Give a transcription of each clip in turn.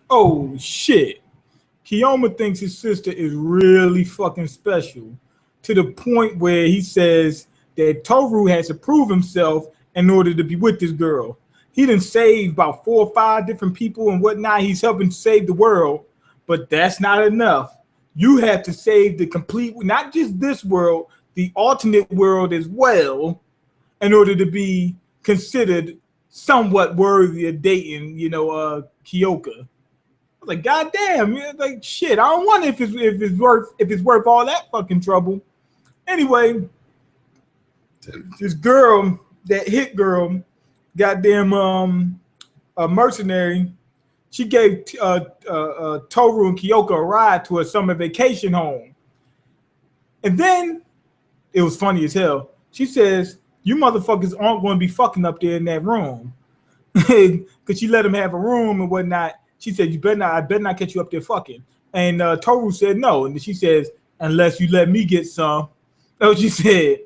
Oh shit. Kiyoma thinks his sister is really fucking special to the point where he says that Toru has to prove himself in order to be with this girl. He done saved about 4 or 5 different people and whatnot. He's helping save the world, but that's not enough. You have to save the complete, not just this world, the alternate world as well, in order to be considered somewhat worthy of dating, Kyoka. Like, goddamn, man, like shit. I don't wonder if it's worth all that fucking trouble. Anyway, this girl, that hit girl, goddamn a mercenary, she gave Toru and Kyoka a ride to a summer vacation home. And then it was funny as hell. She says, "You motherfuckers aren't going to be fucking up there in that room," because she let them have a room and whatnot. She said, I better not catch you up there fucking." And Toru said no. And she says, "Unless you let me get some." That's what she said.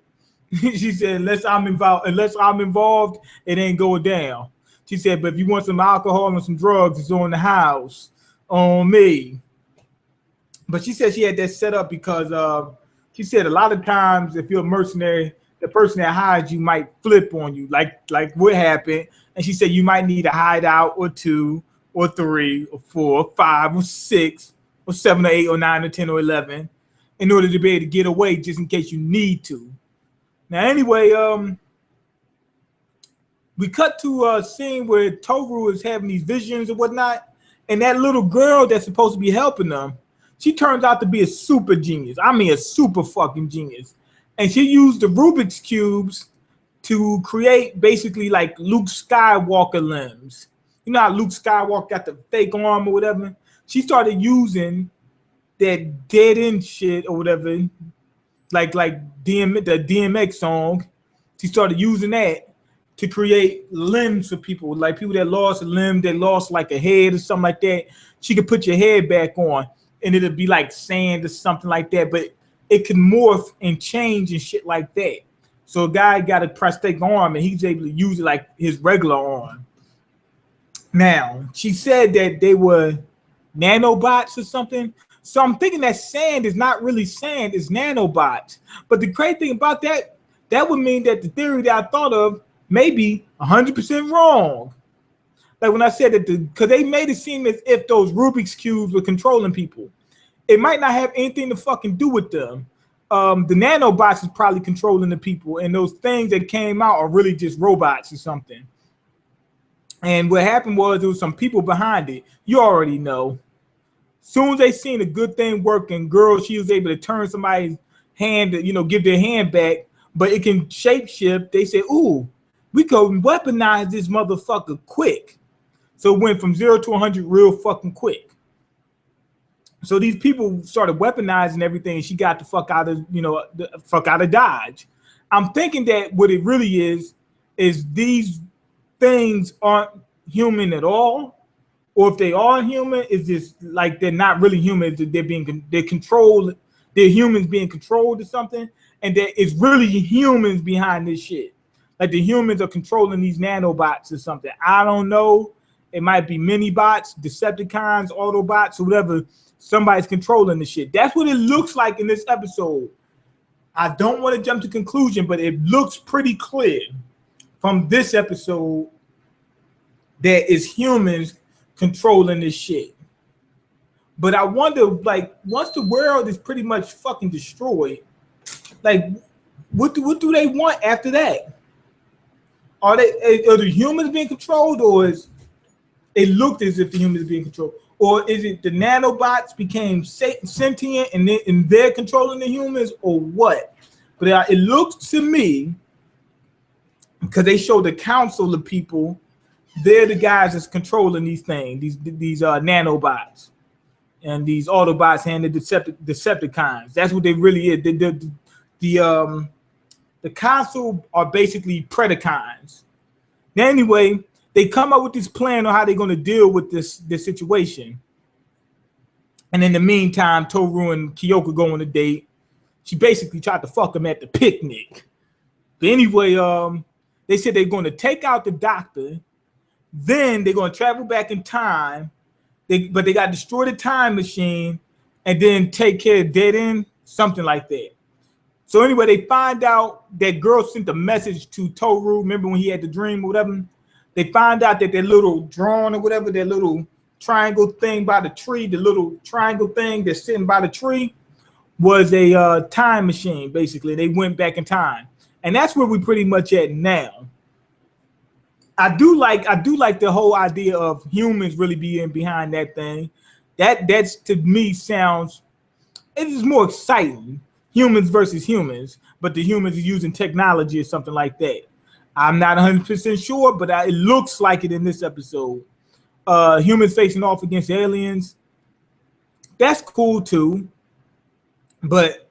She said, unless I'm involved, it ain't going down. She said, "But if you want some alcohol and some drugs, it's on the house, on me." But she said she had that set up because she said a lot of times if you're a mercenary, the person that hires you might flip on you, like what happened. And she said you might need a hideout or 2 or 3 or 4 or 5 or 6 or 7 or 8 or 9 or 10 or 11 in order to be able to get away just in case you need to. Now, anyway, we cut to a scene where Toru is having these visions and whatnot, and that little girl that's supposed to be helping them, she turns out to be a super genius. I mean, a super fucking genius. And she used the Rubik's Cubes to create basically like Luke Skywalker limbs. You know how Luke Skywalker got the fake arm or whatever? She started using that dead end shit or whatever, like the DMX song. She started using that to create limbs for people, like people that lost a limb, they lost like a head or something like that. She could put your head back on and it'd be like sand or something like that, but it can morph and change and shit like that. So a guy got a prosthetic arm and he's able to use it like his regular arm. Now, she said that they were nanobots or something. So I'm thinking that sand is not really sand, it's nanobots. But the great thing about that, that would mean that the theory that I thought of may be 100% wrong. Like when I said that, because they made it seem as if those Rubik's Cubes were controlling people. It might not have anything to fucking do with them. The nanobots is probably controlling the people, and those things that came out are really just robots or something. And what happened was there was some people behind it. You already know. Soon as they seen a good thing working, girl, she was able to turn somebody's hand, give their hand back, but it can shapeshift. They said, "Ooh, we can weaponize this motherfucker quick." So it went from 0 to 100 real fucking quick. So these people started weaponizing everything, and she got the fuck out of Dodge. I'm thinking that what it really is these things aren't human at all, or if they are human, it's just like they're not really human. They're controlled. They're humans being controlled or something, and that it's really humans behind this shit. Like the humans are controlling these nanobots or something. I don't know. It might be mini bots, Decepticons, Autobots, or whatever. Somebody's controlling the shit. That's what it looks like in this episode. I don't want to jump to conclusion, but it looks pretty clear from this episode that it's humans controlling this shit. But I wonder, like, once the world is pretty much fucking destroyed, like, what do they want after that? Are the humans being controlled, or is it looked as if the humans are being controlled? Or is it the nanobots became sentient and they're controlling the humans, or what? But it looks to me, because they show the council of people, they're the guys that's controlling these things, these nanobots and these Autobots and the Decepticons. That's what they really is. The council are basically Predacons. Now, anyway, they come up with this plan on how they're going to deal with this situation. And in the meantime, Toru and Kyoka go on a date. She basically tried to fuck him at the picnic. But anyway, they said they're going to take out the doctor. Then they're going to travel back in time. but they got to destroy the time machine and then take care of dead end, something like that. So anyway, they find out that girl sent a message to Toru. Remember when he had the dream or whatever? They find out that little drawing or whatever, that little triangle thing by the tree, the little triangle thing that's sitting by the tree was a time machine, basically. They went back in time. And that's where we pretty much at now. I do like the whole idea of humans really being behind that thing. That's to me sounds, it is more exciting. Humans versus humans, but the humans are using technology or something like that. I'm not 100% sure, but it looks like it in this episode. Humans facing off against aliens. That's cool too, but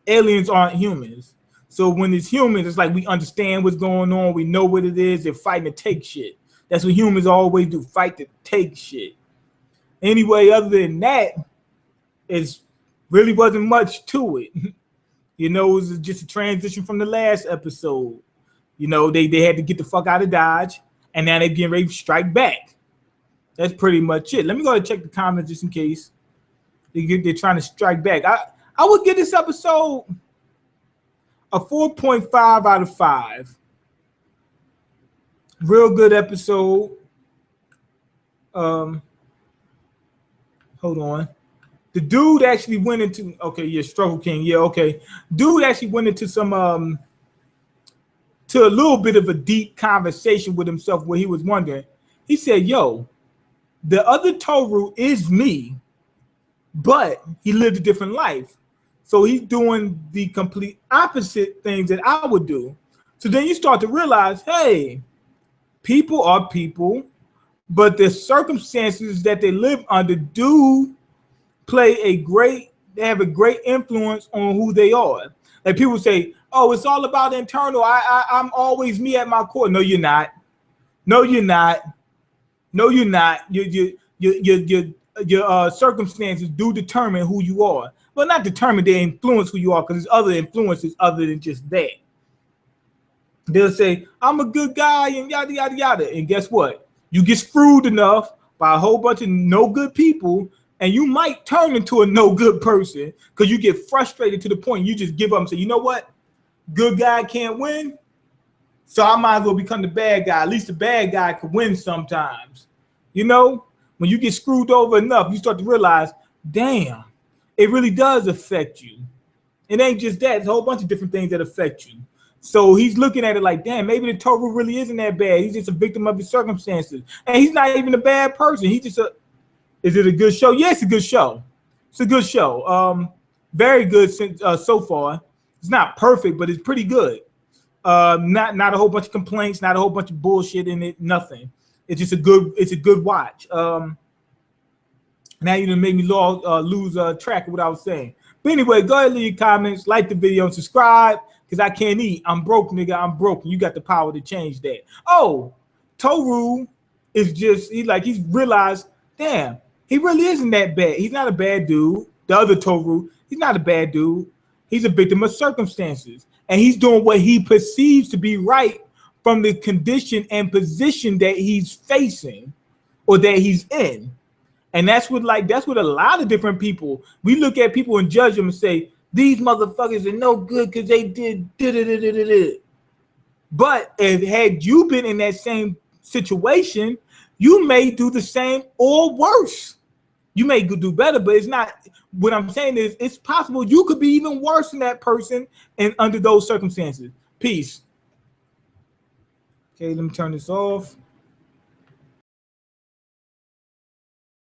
aliens aren't humans. So when it's humans, it's like we understand what's going on. We know what it is. They're fighting to take shit. That's what humans always do, fight to take shit. Anyway, other than that, it's really wasn't much to it. You know, it was just a transition from the last episode. You know, they had to get the fuck out of Dodge, and now they're getting ready to strike back. That's pretty much it. Let me go and check the comments just in case they're trying to strike back. I would give this episode a 4.5 out of 5. Real good episode. Hold on. The dude actually went into, okay, yeah, Struggle King, yeah, okay. Dude actually went into some to a little bit of a deep conversation with himself where he was wondering. He said, yo, the other Toru is me, but he lived a different life. So he's doing the complete opposite things that I would do. So then you start to realize, hey, people are people, but the circumstances that they live under do they have a great influence on who they are. Like people say, oh, it's all about internal. I'm always me at my core. No, you're not. No, you're not. No, you're not. Your circumstances do determine who you are. Well, not determine, they influence who you are, because there's other influences other than just that. They'll say, I'm a good guy and yada, yada, yada. And guess what? You get screwed enough by a whole bunch of no good people, and you might turn into a no good person because you get frustrated to the point you just give up and say, you know what? Good guy can't win, so I might as well become the bad guy. At least the bad guy could win sometimes. You know, when you get screwed over enough, you start to realize, damn, it really does affect you. It ain't just that. It's a whole bunch of different things that affect you. So he's looking at it like, damn, maybe the Toru really isn't that bad. He's just a victim of his circumstances. And he's not even a bad person. He's just is it a good show? Yeah, it's a good show. It's a good show. Very good so far. It's not perfect, but it's pretty good. Not a whole bunch of complaints, not a whole bunch of bullshit in it, nothing. It's just a good watch. Now you done made me lose track of what I was saying. But anyway, go ahead and leave your comments, like the video, and subscribe, because I can't eat. I'm broke, nigga. I'm broken. You got the power to change that. Oh, Toru is just, he's realized, damn, he really isn't that bad. He's not a bad dude. The other Toru, he's not a bad dude. He's a victim of circumstances. And he's doing what he perceives to be right from the condition and position that he's facing or that he's in. And that's what a lot of different people, we look at people and judge them and say, these motherfuckers are no good because they did. But had you been in that same situation, you may do the same or worse. You may do better, but it's not. What I'm saying is it's possible you could be even worse than that person and under those circumstances. Peace. Okay, let me turn this off.